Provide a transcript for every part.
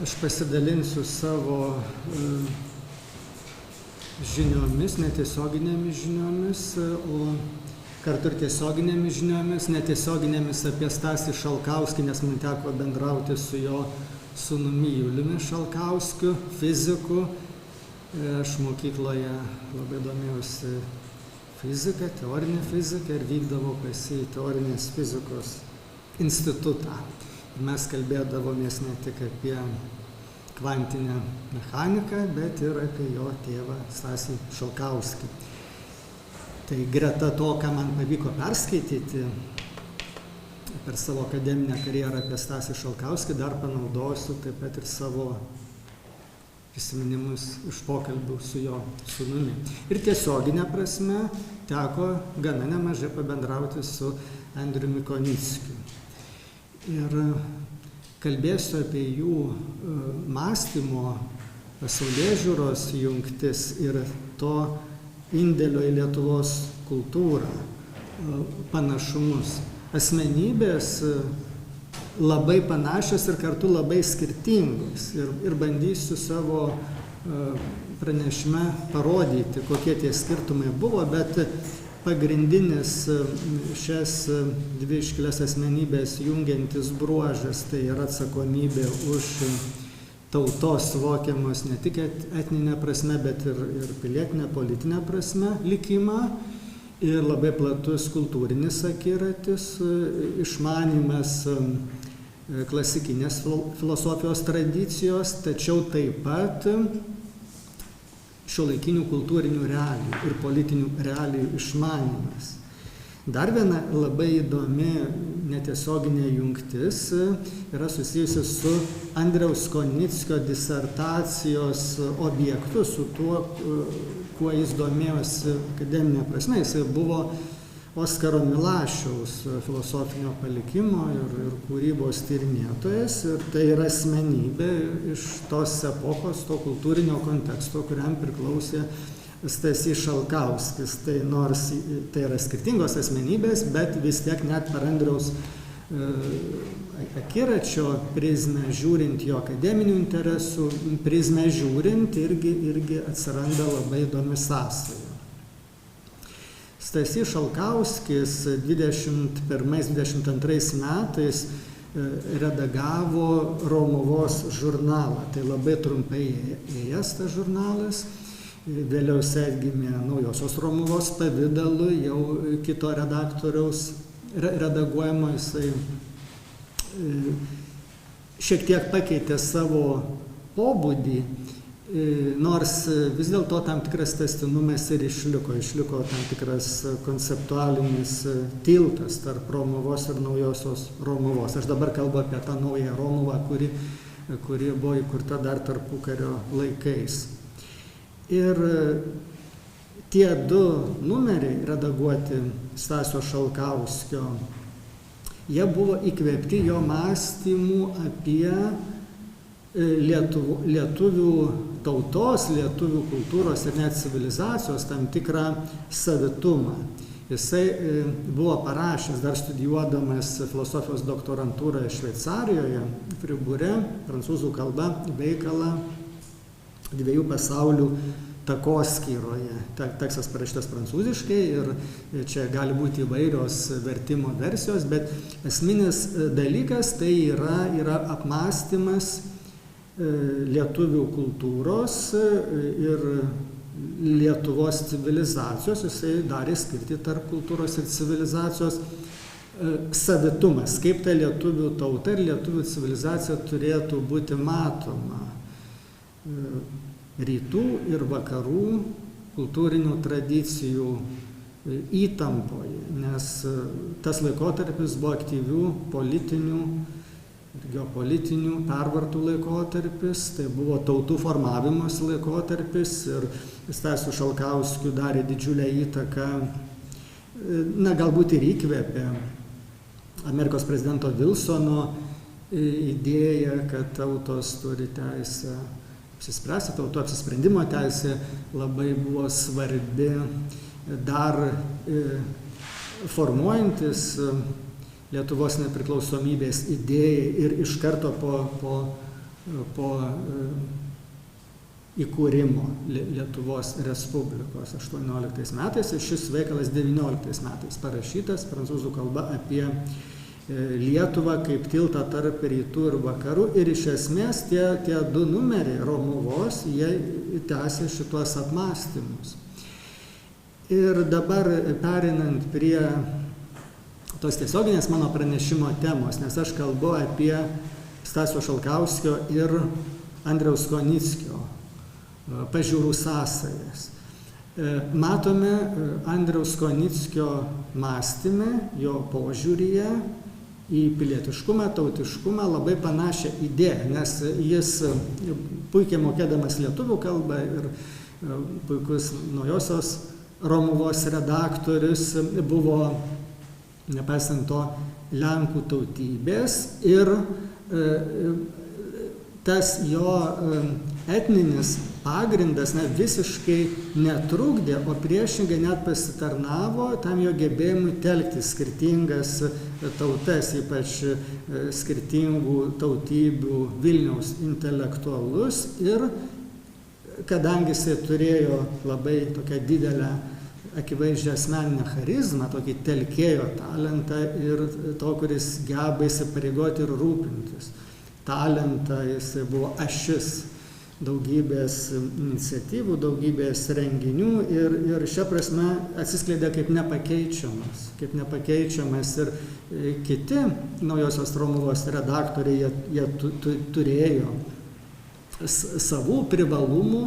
Aš pasidalinsiu savo žiniomis, netiesioginėmis žiniomis, o kartu ir tiesioginėmis žiniomis, netiesioginėmis apie Stasį Šalkauskį, nes man teko bendrauti su jo sūnumi Juliumi Šalkauskiu, fiziku. Aš mokykloje labai domėjausi fiziką, teorinę fiziką ir vykdavau pas jį teorinės fizikos institutą. Mes kalbėdavomės ne tik apie kvantinę mechaniką, bet ir apie jo tėvą Stasį Šalkauskį. Tai greta to, ką man pavyko perskaityti per savo akademinę karjerą apie Stasį Šalkauskį, dar panaudosiu taip pat ir savo prisiminimus iš pokalbių su jo sūnumi. Ir tiesioginė prasme teko gana nemažai pabendrauti su Andriumi Konickiu. Ir kalbėsiu apie jų mąstymo, pasaulėžiūros jungtis ir to indėlio į Lietuvos kultūrą panašumus. Asmenybės labai panašios ir kartu labai skirtingos. Ir bandysiu savo pranešime parodyti, kokie tie skirtumai buvo, bet pagrindinis šias dvi iškilias asmenybės jungiantis bruožas tai yra atsakomybė už tautos suvokiamos ne tik etninė prasme, bet ir pilietinė, politinė prasme likimą ir labai platus kultūrinis akiratis, išmanymas klasikinės filosofijos tradicijos, tačiau taip pat šiuolaikinių kultūrinių realijų ir politinių realijų išmanymas. Dar viena labai įdomi netiesioginė jungtis yra susijusi su Andriaus Konickio disertacijos objektu, su tuo, kuo jis domėjosi akademinė prasme. Jisai buvo Oskaro Milašiaus filosofinio palikimo ir kūrybos tyrinėtojas, ir tai yra asmenybė iš tos epochos, to kultūrinio konteksto, kuriam priklausė Stasys Šalkauskis. Tai nors tai yra skirtingos asmenybės, bet vis tiek net per Andriaus akiračio prizmę žiūrint, jo akademinių interesų prizmę žiūrint, irgi atsiranda labai įdomi sąsaja. Stasys Šalkauskis 21-22 metais redagavo Romuvos žurnalą. Tai labai trumpai ėjęs tas žurnalas. Vėliau jis atgimė Naujosios Romuvos pavidalu, jau kito redaktoriaus redaguojamo. Jisai šiek tiek pakeitė savo pobūdį, nors vis dėlto tam tikras tęstinumas ir išliko tam tikras konceptualinis tiltas tarp Romuvos ir Naujosios Romuvos. Aš dabar kalbu apie tą naują Romuvą, kuri buvo įkurta dar tarpukario laikais. Ir tie du numeriai redaguoti Stasio Šalkauskio, jie buvo įkvėpti jo mąstymų apie lietuvių tautos, lietuvių kultūros ir net civilizacijos tam tikrą savitumą. Jisai buvo parašęs, dar studijuodamas filosofijos doktorantūrą Šveicarijoje, Friburė, prancūzų kalba, veikalą Dviejų pasaulių takoskyroje. Tekstas parašytas prancūziškai ir čia gali būti įvairios vertimo versijos, bet esminis dalykas tai yra apmąstymas lietuvių kultūros ir Lietuvos civilizacijos. Jisai darė skirti tarp kultūros ir civilizacijos savitumas, kaip ta lietuvių tauta ir lietuvių civilizacija turėtų būti matoma rytų ir vakarų kultūrinių tradicijų įtampoje, nes tas laikotarpis buvo aktyvių politinių ir geopolitinių pervartų laikotarpis, tai buvo tautų formavimos laikotarpis ir Stasiu Šalkauskiu darė didžiulę įtaką, galbūt ir įkvėpė Amerikos prezidento Wilsono idėją, kad tautos turi teisę apsispręsti, tautų apsisprendimo teisė labai buvo svarbi dar formuojantis Lietuvos nepriklausomybės idėjai ir iš karto po įkūrimo Lietuvos Respublikos 18 metais ir šis veikalas 19 metais parašytas prancūzų kalba apie Lietuvą kaip tiltą tarp rytų ir vakarų ir iš esmės tie du numeriai Romuvos, jie tęsia šituos apmąstymus. Ir dabar perinant prie tos tiesioginės mano pranešimo temos, nes aš kalbu apie Stasio Šalkauskio ir Andriaus Konickio pažiūrų sąsajas. Matome Andriaus Konickio mąstyme, jo požiūryje į pilietiškumą, tautiškumą labai panašią idėją, nes jis puikiai mokėdamas lietuvių kalbą ir puikus Naujosios Romuvos redaktorius buvo, nepaisant to, Lenkų tautybės ir tas jo etninis pagrindas visiškai netrukdė, o priešingai net pasitarnavo tam jo gebėjimui telkti skirtingas tautas, ypač skirtingų tautybių Vilniaus intelektualus ir kadangi jisai turėjo labai tokią didelę akivaizdžią asmeninę charizmą, tokį telkėjo talentą ir to, kuris geba įsipareigoti ir rūpintis. Talentą jisai buvo ašis daugybės iniciatyvų, daugybės renginių ir šia prasme atsiskleidė kaip nepakeičiamas ir kiti Naujosios Romuvos redaktoriai, jie turėjo savų privalumų,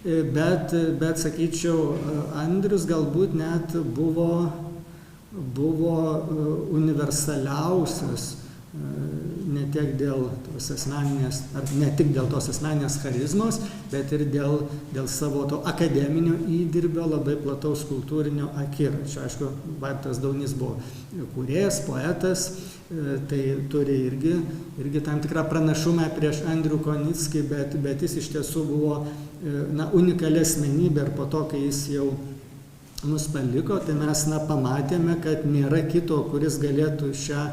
bet sakyčiau, Andrius galbūt net buvo universaliausias ne tiek dėl tos asmeninės, ar ne tik dėl tos asmeninės charizmos, bet ir dėl savo to akademinio įdirbio, labai plataus kultūrinio akiračio. Aišku, Vaidotas Daunys buvo kūrėjas, poetas, tai turi irgi tam tikrą pranašumą prieš Andrių Konickį, bet jis iš tiesų buvo unikali asmenybė ir po to, kai jis jau mus paliko, tai mes pamatėme, kad nėra kito, kuris galėtų šią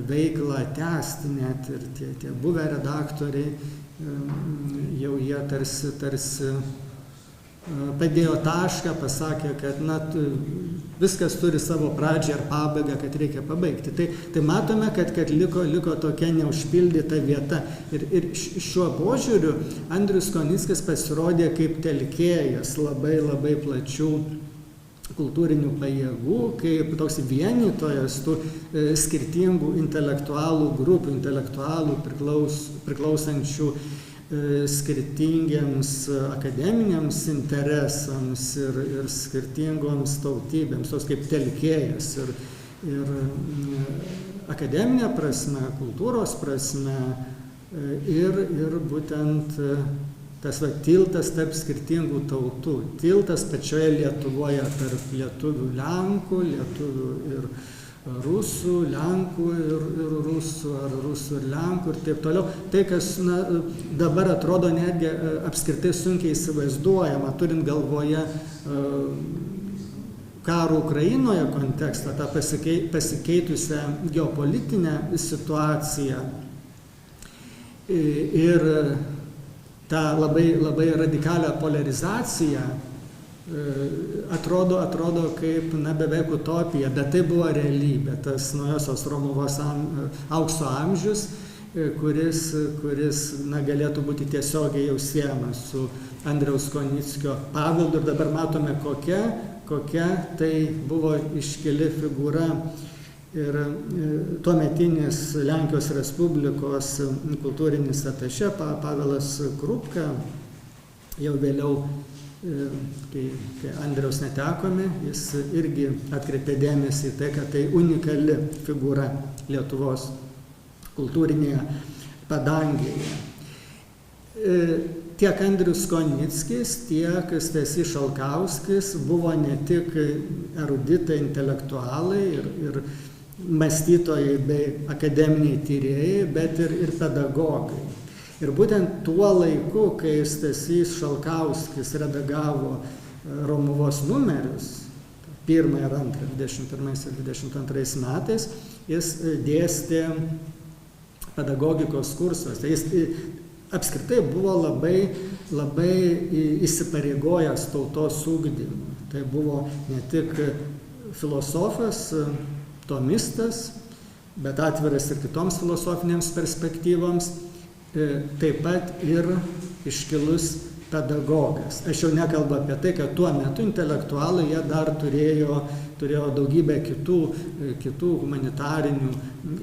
veiklą tęsti, net ir tie buvę redaktoriai, jau jie tarsi padėjo tašką, pasakė, kad viskas turi savo pradžią ir pabaigą, kad reikia pabaigti. Tai matome, kad liko tokia neužpildyta vieta. Ir šiuo požiūriu Andrius Konickis pasirodė kaip telkėjas labai labai plačių kultūrinių pajėgų, kaip toks vienytojas tų skirtingų intelektualų grupių, intelektualų priklausančių skirtingiems akademiniams interesams ir skirtingoms tautybėms, tos kaip telkėjas ir akademinė prasme, kultūros prasme ir būtent tas tiltas tarp skirtingų tautų, tiltas pačioje Lietuvoje tarp lietuvių Lenkų, lietuvių ir rusų, Lenkų ir rusų, ar rusų ir Lenkų ir taip toliau. Tai, kas dabar atrodo netgi apskritai sunkiai įsivaizduojama, turint galvoje karo Ukrainoje kontekstą, tą pasikeitusią geopolitinę situaciją ir tą labai, labai radikalią polarizaciją atrodo kaip beveik utopija, bet tai buvo realybė, tas Naujosios Romuvos aukso amžius, kuris galėtų būti tiesiogiai jau siejamas su Andriaus Konickio paveldu ir dabar matome, kokia tai buvo iškili figūra. Ir tuometinis Lenkijos Respublikos kultūrinis atašė Pavelas Krupka, jau vėliau, kai Andriaus netekome, jis irgi atkreipė dėmesį į tai, kad tai unikali figūra Lietuvos kultūrinėje padangėje. Tiek Andrius Konickis, tiek Stasys Šalkauskis buvo ne tik eruditai, intelektualai ir mąstytojai bei akademiniai tyrėjai, bet ir pedagogai. Ir būtent tuo laiku, kai Stasys Šalkauskis redagavo Romuvos numerius, 1 ir 2, 21 ir 22 metais, jis dėstė pedagogikos kursuose. Jis apskritai buvo labai įsipareigojęs tautos ugdymui. Tai buvo ne tik filosofas, tomistas, bet atviras ir kitoms filosofinėms perspektyvoms, taip pat ir iškilus pedagogas. Aš jau nekalbu apie tai, kad tuo metu intelektualai jie dar turėjo daugybę kitų humanitarinių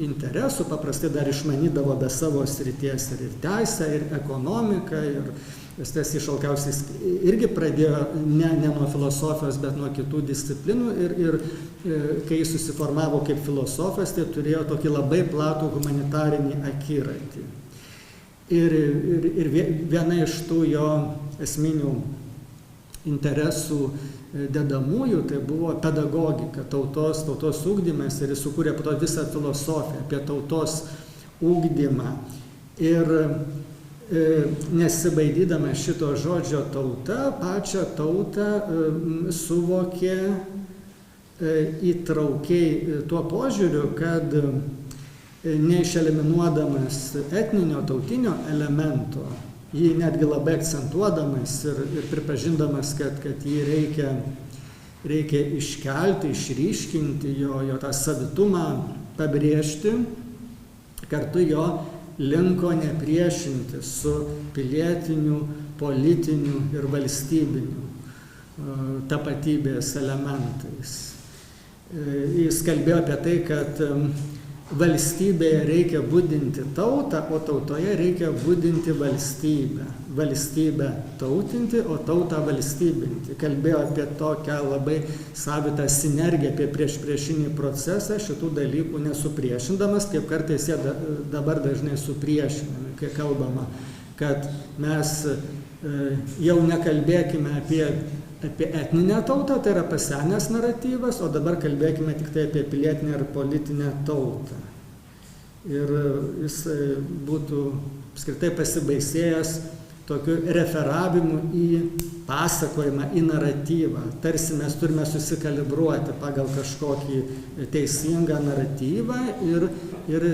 interesų, paprastai dar išmanydavo be savo srities ir teisę, ir ekonomiką, ir Stasys Šalkauskis irgi pradėjo ne nuo filosofijos, bet nuo kitų disciplinų ir kai jis susiformavo kaip filosofas, tai turėjo tokį labai platų humanitarinį akiratį. Ir viena iš tų jo esminių interesų dedamųjų tai buvo pedagogika, tautos ugdymas, ir jis sukūrė po to visą filosofiją apie tautos ugdymą. Ir nesibaidydamas šito žodžio tauta, pačią tautą suvokė įtraukiai tuo požiūriu, kad neišeliminuodamas etninio, tautinio elemento, jį netgi labai akcentuodamas ir pripažindamas, kad jį reikia iškelti, išryškinti, jo tą savitumą pabrėžti, kartu jo linko nepriešinti su pilietiniu, politiniu ir valstybiniu tapatybės elementais. Jis kalbėjo apie tai, kad valstybėje reikia budinti tautą, o tautoje reikia budinti valstybę. Valstybę tautinti, o tautą valstybinti. Kalbėjo apie tokią labai savitą sinergiją, apie priešinį procesą, šitų dalykų nesupriešindamas, kaip kartais jie dabar dažnai supriešinami, kai kalbama, kad mes jau nekalbėkime apie etninę tautą, tai yra pasenęs naratyvas, o dabar kalbėkime tik tai apie pilietinę ir politinę tautą. Ir jis būtų apskritai pasibaisėjęs tokiu referavimu į pasakojimą, į naratyvą. Tarsi mes turime susikalibruoti pagal kažkokį teisingą naratyvą ir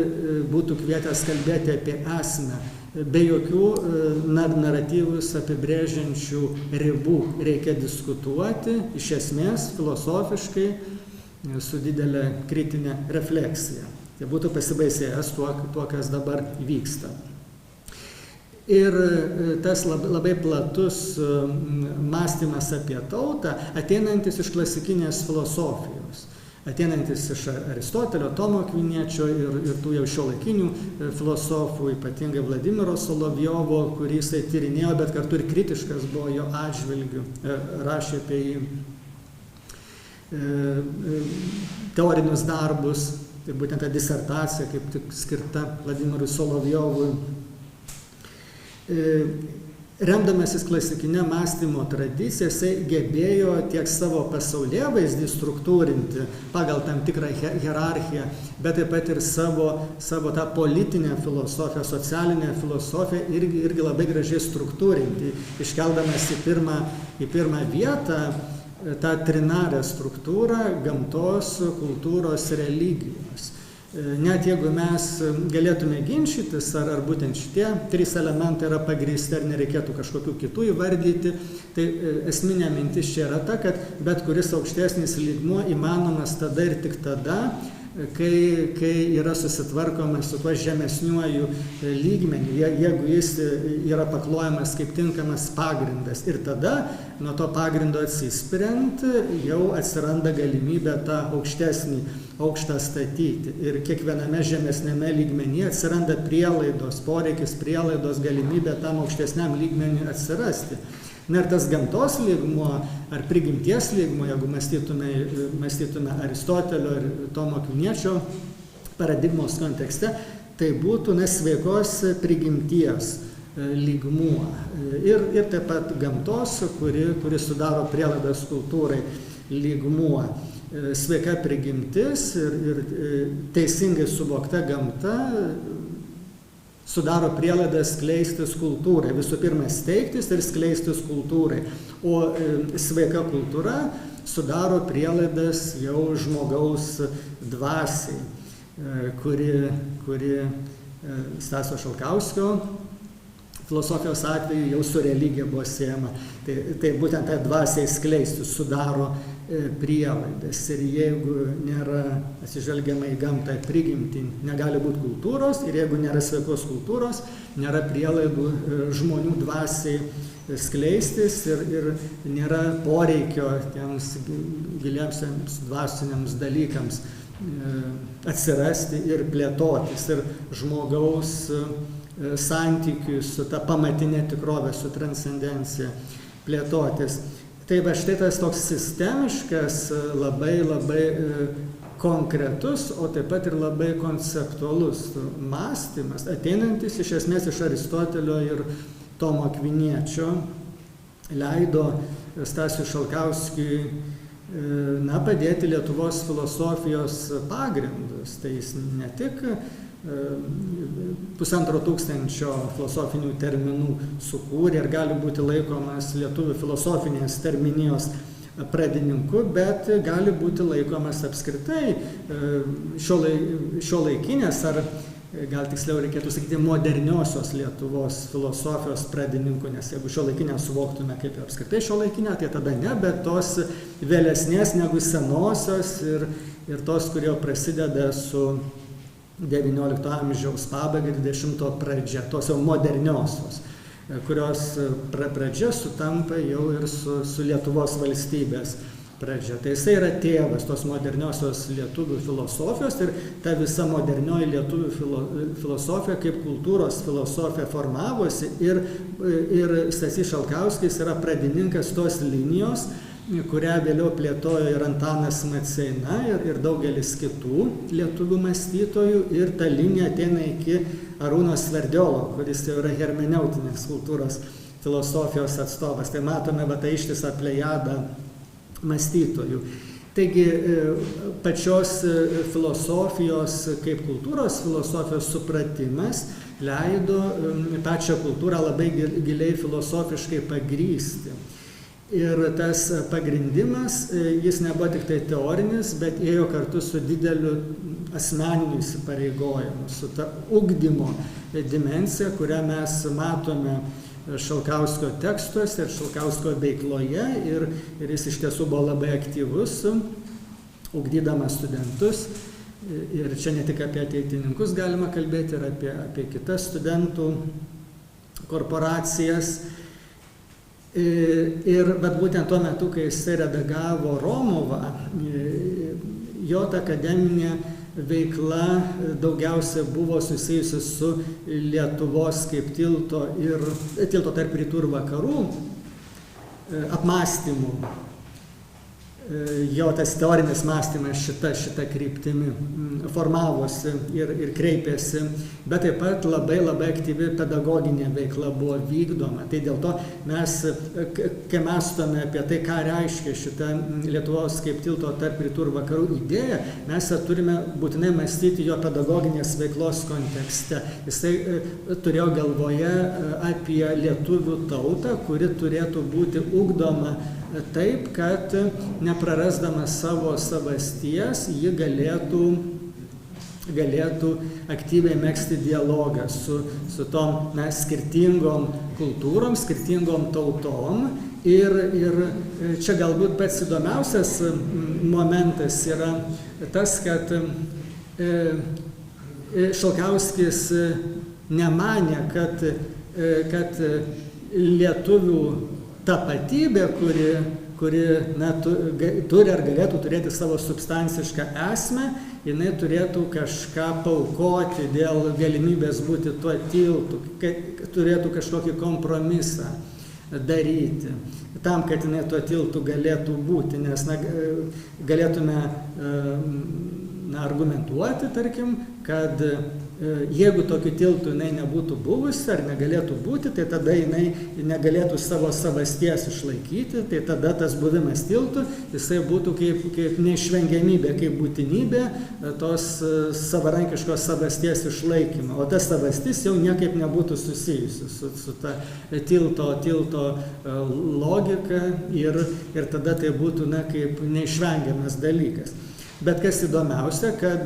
būtų kvietęs kalbėti apie esmę. Be jokių naratyvus apibrėžiančių ribų reikia diskutuoti, iš esmės, filosofiškai, su didelė kritinė refleksija. Tai būtų pasibaisėjęs tuo, kas dabar vyksta. Ir tas labai platus mąstymas apie tautą, ateinantis iš klasikinės filosofijos, ateinantis iš Aristotelio, Tomo Akviniečio ir tų jau šiuolaikinių filosofų, ypatingai Vladimiro Solovjovo, kurį jisai tyrinėjo, bet kartu ir kritiškas buvo jo atžvilgiu, rašė apie jį teorinius darbus, tai būtent ta disertacija, kaip tik skirta Vladimirui Solovjovui. Remdamasis klasikinė mąstymo tradicija, jisai gebėjo tiek savo pasaulėvaizdį struktūrinti pagal tam tikrą hierarchiją, bet taip pat ir savo tą politinę filosofiją, socialinę filosofiją irgi labai gražiai struktūrinti, iškeldamas į pirmą vietą tą trinarę struktūrą gamtos, kultūros, religijos. Net jeigu mes galėtume ginčytis, ar būtent šitie trys elementai yra pagrįsti, ar nereikėtų kažkokių kitų įvardyti, tai esminė mintis čia yra ta, kad bet kuris aukštesnis lygmuo įmanomas tada ir tik tada, kai yra susitvarkoma su tuo žemesniuoju lygmeniu, jeigu jis yra paklojamas kaip tinkamas pagrindas. Ir tada nuo to pagrindo atsispiriant jau atsiranda galimybė tą aukštą statyti. Ir kiekviename žemesnėme lygmenyje atsiranda prielaidos, poreikis prielaidos, galimybė tam aukštesniam lygmeniui atsirasti. Na ir tas gamtos lygmuo ar prigimties lygmuo, jeigu mąstytume Aristotelio ir Tomo Akviniečio paradigmos kontekste, tai būtų sveikos prigimties lygmuo. Ir taip pat gamtos, kuri sudaro prielaidas kultūrai lygmuo. Sveika prigimtis ir teisingai suvokta gamta sudaro prielaidas skleistis kultūrai. Visų pirma, steigtis ir skleistis kultūrai. O sveika kultūra sudaro prielaidas jau žmogaus dvasiai, kuri Stasio Šalkauskio filosofijos atveju jau su religija buvo siejama. Tai būtent tai dvasiai skleisti sudaro prielaidas. Ir jeigu nėra atsižvelgiama į gamtą prigimtį, negali būti kultūros, ir jeigu nėra sveikos kultūros, nėra prielaidų žmonių dvasiai skleistis ir nėra poreikio tiems giliams dvasiniams dalykams atsirasti ir plėtotis. Ir žmogaus santykių su ta pamatinė tikrovė, su transcendencija plėtotis. Tai va štai tas toks sistemiškas, labai konkretus, o taip pat ir labai konceptualus mąstymas, ateinantis iš esmės iš Aristotelio ir Tomo Akviniečio, leido Stasiui Šalkauskiui padėti Lietuvos filosofijos pagrindus. Tai jis ne tik 1500 filosofinių terminų sukūrė ir gali būti laikomas lietuvių filosofinės terminijos pradininku, bet gali būti laikomas apskritai šiuolaikinės, ar gal tiksliau reikėtų sakyti moderniosios Lietuvos filosofijos pradininku, nes jeigu šiuolaikinę suvoktume kaip apskritai šiuolaikinę, tai tada ne, bet tos vėlesnės negu senosios ir tos, kurie prasideda su XIX amžiaus pabaiga, XX pradžia, tos jau moderniosios, kurios pradžia sutampa jau ir su Lietuvos valstybės pradžia. Tai jisai yra tėvas tos moderniosios lietuvių filosofijos ir ta visa modernioji lietuvių filosofija kaip kultūros filosofija formavosi ir Stasys Šalkauskis yra pradininkas tos linijos, kurią vėliau plėtojo ir Antanas Maceina ir daugelis kitų lietuvių mąstytojų, ir ta linija ateina iki Arūno Sverdiolo, kuris jau yra hermeneutinės kultūros filosofijos atstovas. Tai matome tą ištisą plejadą mąstytojų. Taigi pačios filosofijos kaip kultūros filosofijos supratimas leido pačią kultūrą labai giliai filosofiškai pagrįsti. Ir tas pagrindimas, jis nebuvo tik tai teorinis, bet ėjo kartu su dideliu asmeniniu įsipareigojimu, su ta ugdymo dimensija, kurią mes matome Šalkauskio tekstuose ir Šalkauskio veikloje, ir jis iš tiesų buvo labai aktyvus, ugdydamas studentus. Ir čia ne tik apie ateitininkus galima kalbėti, ir apie kitas studentų korporacijas. Bet būtent tuo metu, kai jisai redagavo Romovą, jo ta akademinė veikla daugiausia buvo susijusi su Lietuvos kaip tilto tarp rytų ir vakarų apmąstymu. Jo tas teorinis mąstymas šita kryptimi formavosi ir kreipėsi, bet taip pat labai aktyvi pedagoginė veikla buvo vykdoma. Tai dėl to mes, kai mąstome apie tai, ką reiškia šita Lietuvos kaip tilto tarp rytų ir vakarų idėja, mes turime būtinai mąstyti jo pedagoginės veiklos kontekste. Jisai turėjo galvoje apie lietuvių tautą, kuri turėtų būti ugdoma taip, kad neprarasdama savo savasties, ji galėtų aktyviai megzti dialogą su tom skirtingom kultūrom, skirtingom tautom. Ir čia galbūt pats įdomiausias momentas yra tas, kad Šalkauskis nemanė, kad lietuvių tapatybė, kuri turi ar galėtų turėti savo substancišką esmę, jinai turėtų kažką paaukoti dėl galimybės būti tuo tiltu, turėtų kažkokį kompromisą daryti, tam, kad jinai tuo tiltu galėtų būti, nes galėtume argumentuoti, tarkim, kad jeigu tokiu tiltu jinai nebūtų buvusi ar negalėtų būti, tai tada jinai negalėtų savo savasties išlaikyti, tai tada tas buvimas tiltu, jisai būtų kaip neišvengiamybė, kaip būtinybė tos savarankiškos savasties išlaikymo. O ta savastis jau niekaip nebūtų susijusi su ta tilto logika ir tada tai būtų kaip neišvengiamas dalykas. Bet kas įdomiausia, kad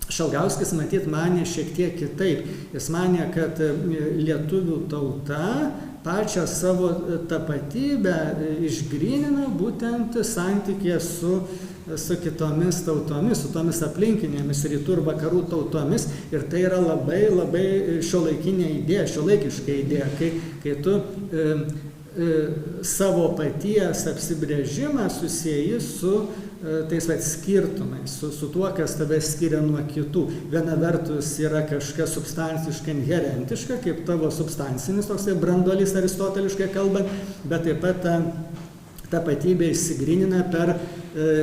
Šalkauskis matyt manė šiek tiek kitaip. Jis manė, kad lietuvių tauta pačią savo tapatybę išgrynina būtent santykėje su kitomis tautomis, su tomis aplinkinėmis rytų ir vakarų tautomis. Ir tai yra labai, labai šiuolaikinė idėja, šiuolaikiška idėja, kai tu savo paties apsibrėžimą susieji su tais skirtumais, su tuo, kas tave skiria nuo kitų. Viena vertus yra kažkas substanciškai inherentiška, kaip tavo substancinis toksai branduolys aristoteliškai kalbant, bet taip pat ta tapatybė išsigrynina per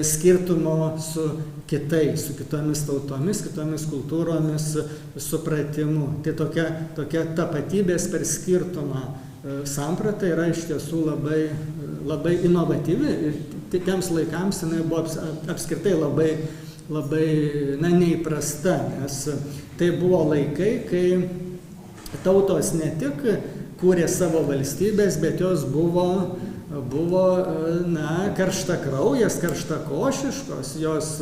skirtumo su kitais, su kitomis tautomis, kitomis kultūromis supratimu. Tai tokia tapatybės per skirtumą samprata yra iš tiesų labai, labai inovatyvi ir tiems laikams jinai buvo apskritai labai, labai neįprasta, nes tai buvo laikai, kai tautos ne tik kūrė savo valstybės, bet jos buvo karštakraujės, karštakošiškos, jos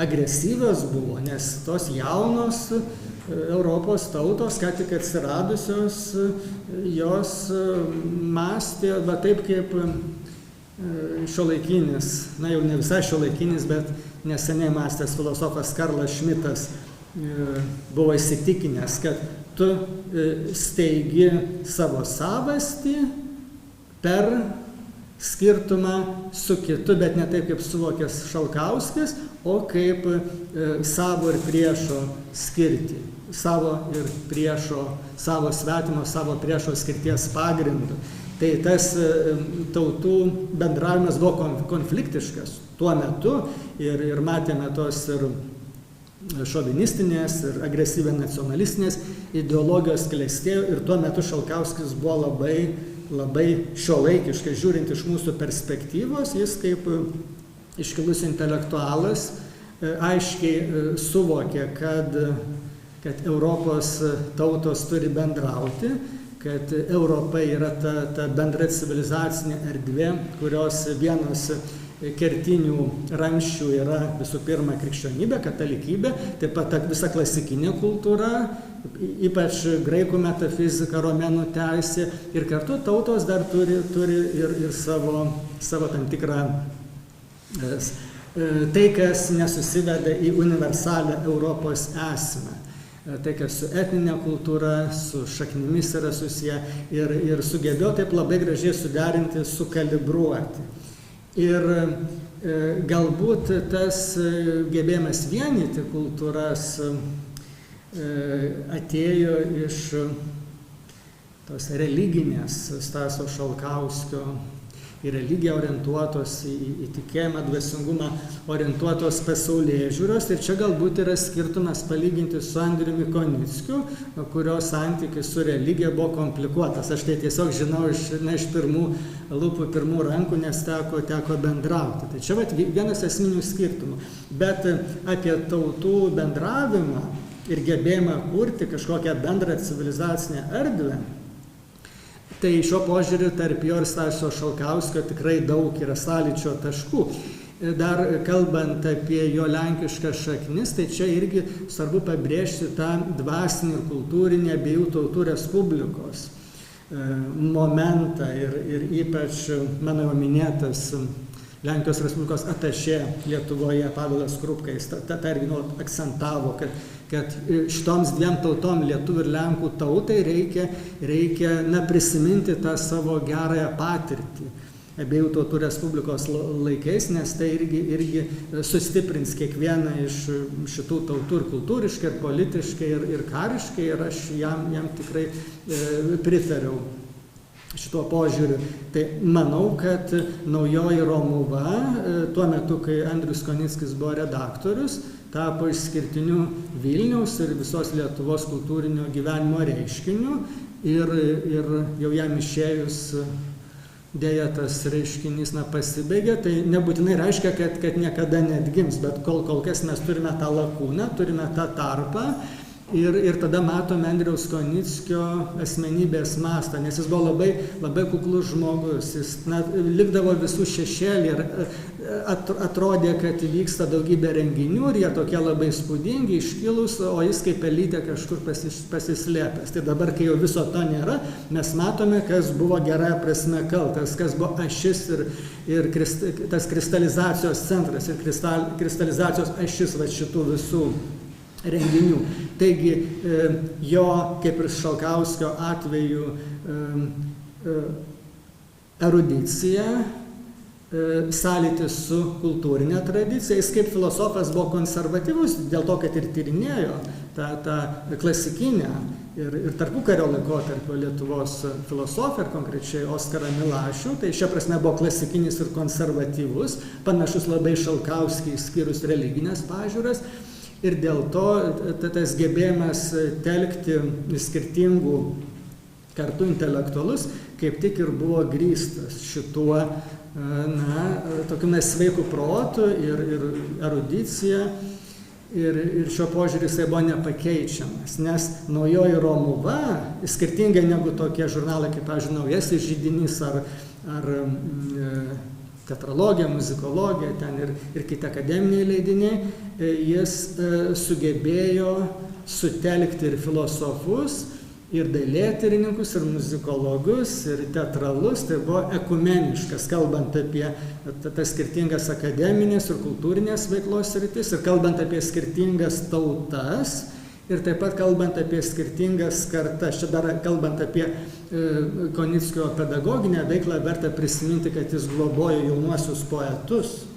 agresyvios buvo, nes tos jaunos Europos tautos, ką tik atsiradusios, jos mąstė, bet taip kaip šiuolaikinis, jau ne visai šiuolaikinis, bet neseniai mąstęs filosofas Karlas Šmitas buvo įsitikinęs, kad tu steigi savo savastį per skirtumą su kitu, bet ne taip, kaip suvokęs Šalkauskis, o kaip savo ir priešo skirtį. Savo ir priešo, savo svetimo, savo priešo skirties pagrindu. Tai tas tautų bendravimas buvo konfliktiškas tuo metu ir matėme tos ir šovinistinės, ir agresyviai nacionalistinės ideologijos klestėjo ir tuo metu Šalkauskis buvo labai šiuolaikiškai, žiūrint iš mūsų perspektyvos, jis kaip iškilus intelektualas aiškiai suvokė, kad Europos tautos turi bendrauti, kad Europa yra ta bendra civilizacinė erdvė, kurios vienas kertinių ramsčių yra visų pirma krikščionybė, katalikybė, taip pat visa klasikinė kultūra, ypač graikų metafizika, romėnų teisė ir kartu tautos dar turi ir savo tam tikrą tai, kas nesusiveda į universalią Europos esmę. Tai, kas su etninė kultūra, su šaknimis yra susiję ir sugebėjo taip labai gražiai suderinti, sukalibruoti. Ir galbūt tas gebėjimas vienyti kultūras atėjo iš tos religinės Stasio Šalkauskio į religiją orientuotos, į tikėjimą, dvasingumą orientuotos pasaulėžiūros. Ir čia galbūt yra skirtumas palyginti su Andriumi Konickiu, kurio santykis su religija buvo komplikuotas. Aš tai tiesiog žinau iš pirmų lūpų, pirmų rankų, nes teko bendrauti. Tai čia vienas esminių skirtumų. Bet apie tautų bendravimą ir gebėjimą kurti kažkokią bendrą civilizacinę erdvę, tai šiuo požiūriu tarp jo ir Stasio Šalkauskio tikrai daug yra sąlyčio taškų. Dar kalbant apie jo lenkiškas šaknis, tai čia irgi svarbu pabrėžti tą dvasinį ir kultūrinį abiejų tautų respublikos momentą ir ypač mano jau minėtas Lenkijos Respublikos atašė Lietuvoje Pavelas Krupka, jis tą irgi nuolat akcentavo, kad šitoms dviem tautom, lietuvių ir lenkų tautai, reikia prisiminti tą savo gerąją patirtį abiejų tautų respublikos laikais, nes tai irgi sustiprins kiekvieną iš šitų tautų ir kultūriškai, ir politiškai, ir kariškai, ir aš jam tikrai pritariau šituo požiūriu. Tai manau, kad naujoji Romuva, tuo metu, kai Andrius Konickis buvo redaktorius, tapo išskirtiniu Vilniaus ir visos Lietuvos kultūrinio gyvenimo reiškiniu ir jau jam išėjus dėja tas reiškinys pasibaigė, tai nebūtinai reiškia, kad niekada neatgims, bet kol kas mes turime tą lakūną, turime tą tarpą Ir tada matome Andriaus Konickio asmenybės mastą, nes jis buvo labai, labai kuklus žmogus, jis likdavo visų šešėlį ir atrodė, kad vyksta daugybė renginių ir jie tokie labai spūdingi, iškilus, o jis kaip pelytė kažkur pasislėpęs. Tai dabar, kai jau viso to nėra, mes matome, kas buvo gerąja prasme kaltas, kas buvo ašis ir tas kristalizacijos centras ir kristalizacijos ašis va šitų visų renginių. Taigi jo, kaip ir Šalkauskio atveju, erudicija, sąlytis su kultūrinė tradicija. Jis kaip filosofas buvo konservatyvus, dėl to, kad ir tyrinėjo tą klasikinę ir tarpukario laikotarpio Lietuvos filosofiją, ir konkrečiai Oskarą Milašių. Tai šia prasme buvo klasikinis ir konservatyvus, panašus labai Šalkauskį išskyrus religinės pažiūras. Ir dėl to tas gebėjimas telkti skirtingų kartų intelektualus kaip tik ir buvo grįstas šituo, tokiu nesveiku protu ir erudicija. Ir šio požiūrį jisai buvo nepakeičiamas, nes Naujoji Romuva, skirtingai negu tokie žurnalai kaip, pavyzdžiui, Naujasis židinys ar teatrologija, muzikologija, ten ir kiti akademiniai leidiniai, jis sugebėjo sutelkti ir filosofus, ir dailėtyrininkus, ir muzikologus, ir teatralus. Tai buvo ekumeniškas, kalbant apie tas skirtingas akademinės ir kultūrinės veiklos sritis, ir kalbant apie skirtingas tautas, ir taip pat kalbant apie skirtingas kartas. Čia dar kalbant apie Konickio pedagoginę veiklą, verta prisiminti, kad jis globojo jaunuosius poetus.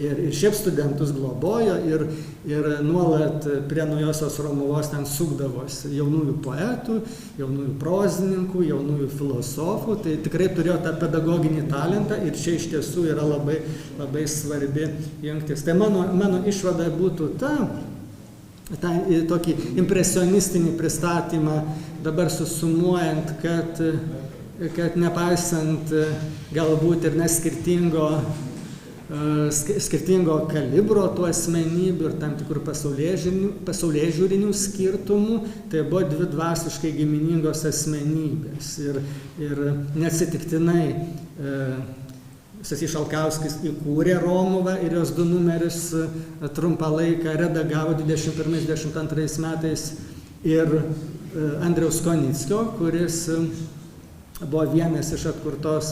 Ir šiaip studentus globojo ir nuolat prie Naujosios Romuvos ten sukdavosi jaunųjų poetų, jaunųjų prozininkų, jaunųjų filosofų. Tai tikrai turėjo tą pedagoginį talentą ir čia iš tiesų yra labai, labai svarbi jungtis. Tai mano išvada būtų tą tokį impresionistinį pristatymą dabar susumuojant, kad nepaisant galbūt ir skirtingo kalibro tų asmenybių ir tam tikrų pasaulėžiūrinių skirtumų, tai buvo dvi dvasiškai giminingos asmenybės. Ir neatsitiktinai Stasys Šalkauskis įkūrė Romuvą ir jos 2 numerius trumpą laiką redagavo 21-22 metais, ir Andriaus Konickio, kuris buvo vienas iš atkurtos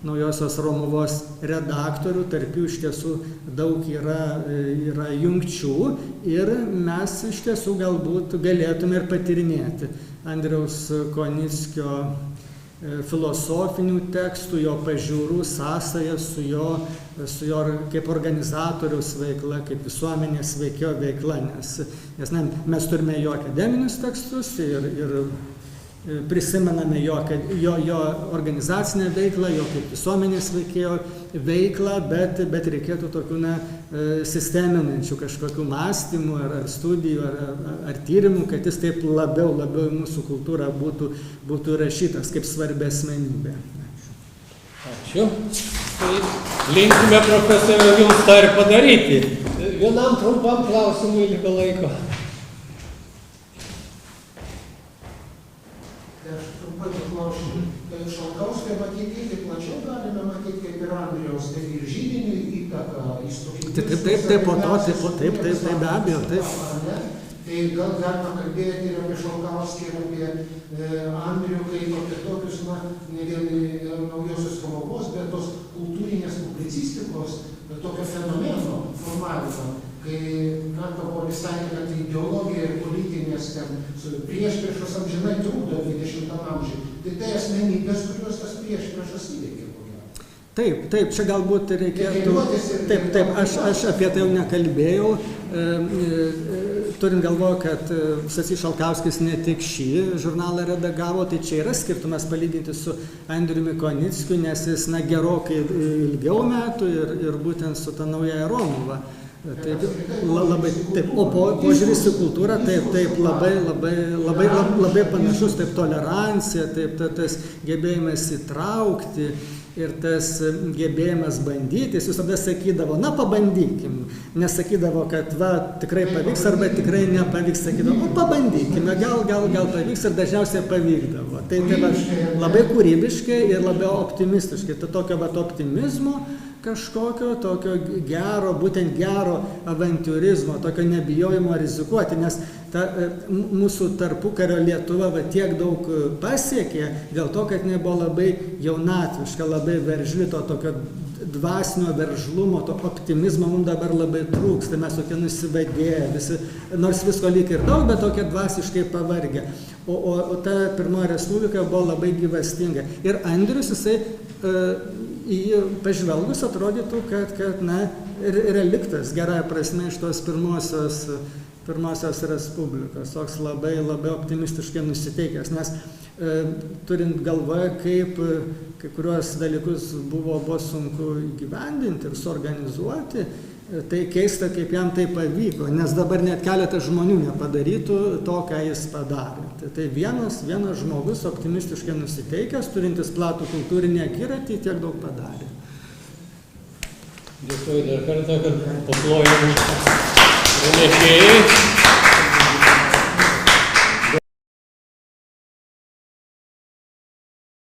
Naujosios Romuvos redaktorių. Tarp jų iš tiesų daug yra jungčių ir mes iš tiesų galbūt galėtume ir patyrinėti Andriaus Konickio filosofinių tekstų, jo pažiūrų sąsają su jo kaip organizatoriaus veikla, kaip visuomenės veikėjo veikla, nes mes turime jo akademinius tekstus ir prisimename jo organizacinę veiklą, jo kaip visuomenės veikėjo veiklą, bet reikėtų tokių sisteminančių kažkokių mąstymų ar studijų ar tyrimų, kad jis taip labiau į mūsų kultūrą būtų rašytas kaip svarbi asmenybė. Ačiū. Tai linkime profesoriau jums tą ir padaryti. Vienam trumpam klausimui liko laiko. Aš trumpai paklausiu. Tai Šalkauskio matyti plačiau galime matyti kaip ir Andriaus, tai ir žydinių įtaka, Taip, be abejo, taip. Tai gal galima kalbėti ir apie Šalkauskį, ir apie Andrių, kaip apie tokius, ne vien Naujosios Romuvos, bet tos kultūrinės publicistikos, tokio fenomeno formavimo, kai Kantopolis sakė, kad ideologija ir politinės priešpriešos amžinai trūdo 20 amžiui. Tai asmenybės, kurios tas priešpriešas įveikė. Taip, čia galbūt reikėtų... Taip, aš apie tai jau nekalbėjau, turint galvoje, kad Stasys Šalkauskis ne tik šį žurnalą redagavo, tai čia yra skirtumas palyginti su Andriumi Konickiu, nes jis gerokai ilgiau metų ir būtent su ta Naujaja Romuva Taip, labai, taip, o požiūris į kultūrą taip labai panašus, taip tolerancija, taip tas gebėjimas įtraukti ir tas gebėjimas bandyti. Jis visada sakydavo, na pabandykim, nesakydavo, kad va tikrai pavyks arba tikrai nepavyks, sakydavo, pabandykime, gal pavyks ir dažniausiai pavykdavo. Tai va, labai kūrybiškai ir labai optimistiškai, tai tokio va optimizmo kažkokio tokio gero, būtent gero avantiūrizmo, tokio nebijojimo rizikuoti, nes mūsų tarpukario Lietuva tiek daug pasiekė dėl to, kad jinai buvo labai jaunatviška, labai veržli, to tokio dvasinio veržlumo, to optimizmo mums dabar labai trūksta, mes tokie nusivadėję, visi, nors visko lyg ir daug, bet tokie dvasiškai pavargę. O ta pirmoji respublika buvo labai gyvastinga. Ir Andrius, jisai į jį pažvelgus atrodytų, kad reliktas gerąją prasme iš tos pirmosios respublikos, toks labai optimistiškai nusiteikęs, nes turint galvoje, kaip kai kuriuos dalykus buvo sunku įgyvendinti ir suorganizuoti, tai keista, kaip jam tai pavyko, nes dabar net keletas žmonių nepadarytų to, ką jis padarė. Tai vienas žmogus optimistiškai nusiteikęs, turintis platų kultūrinį akiratį, tiek daug padarė. Dėkuoju dar kartą, kad paplojom pranešėjai.